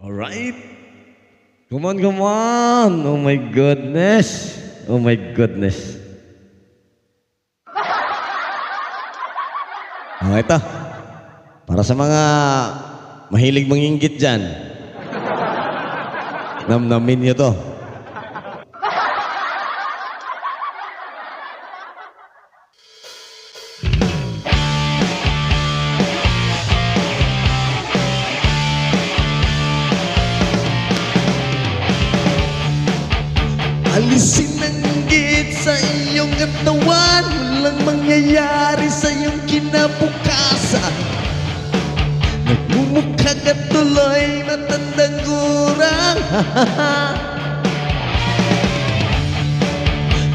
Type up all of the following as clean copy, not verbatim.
Alright. Come on, come on. Oh my goodness. Oh my goodness. Ito. Para sa mga mahilig manginggit dyan. Namnamin nyo to. Alisin ang inggit sa iyong katawan, walang mangyayari sa iyong kinabukasan. Nagmumukha ka tuloy matandang gurang.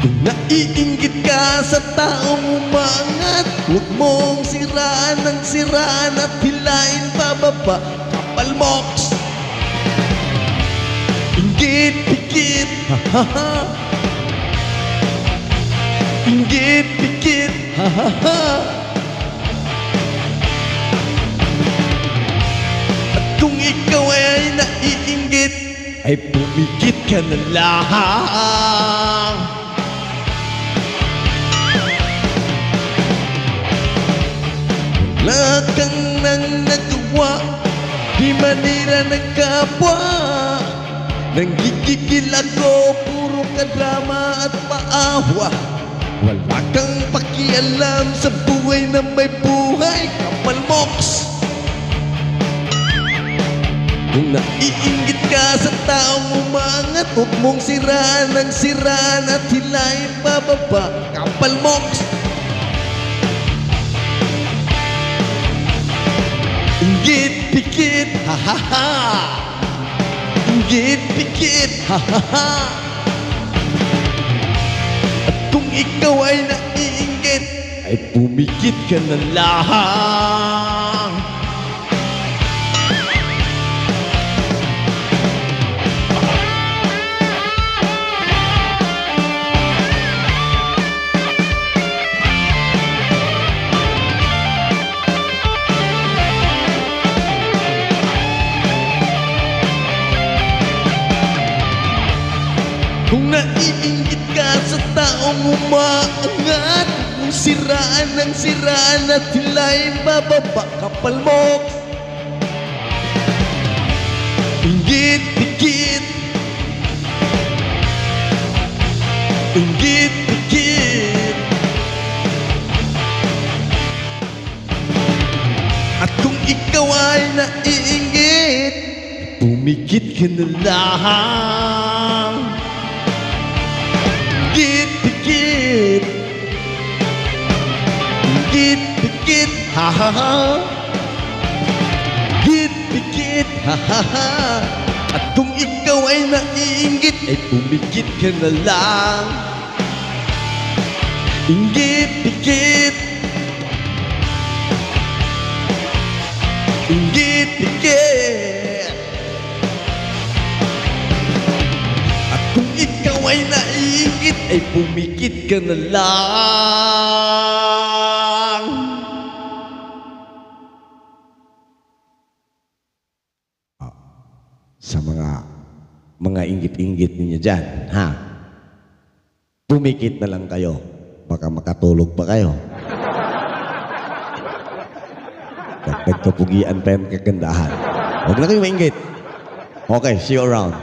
Kung naiinggit ka sa taong umangat, huwag mong siraan ang siraan at hilain pababa. Kapal moks, inggit, pikit, ha ha ha. Inggit, pikit, ha ha ha. At kung ikaw ay naiinggit, ay pumikit ka na lang. Wala kang nang nagawa, di manira ng kapwa. Nanggigigil ako, puro ka drama at paawa. Wala kang pakialam sa buhay na may buhay, kapal moks. Kung naiinggit ka sa taong umangat, huwag mong siraan ang siraan at hilain pababa, kapal moks. Inggit, pikit, ha ha ha. Inggit, pikit, ha ha ha. At kung ikaw ay naiinggit, ay pumikit ka na lang. Kung naiinggit ka sa taong umaangat, kung siraan ang siraan at hilain bababa, kapal mo. Inggit, pikit. Inggit, pikit. At kung ikaw ay naiinggit, pumikit ka na lang. Inggit, pikit. Inggit, pikit, ha ha ha. Inggit, pikit, ha ha ha. At kung ikaw ay naiinggit, ay pumikit ka na lang. Inggit, pikit. Inggit, pikit. At kung ikaw ay naiinggit, ay pumikit ka na lang. Sa mga inggit-inggit ninyo dyan, ha? Pumikit na lang kayo. Baka makatulog pa kayo. Nagpupugian pa yung kagandahan. Huwag na kayo mainggit. Okay, see you around.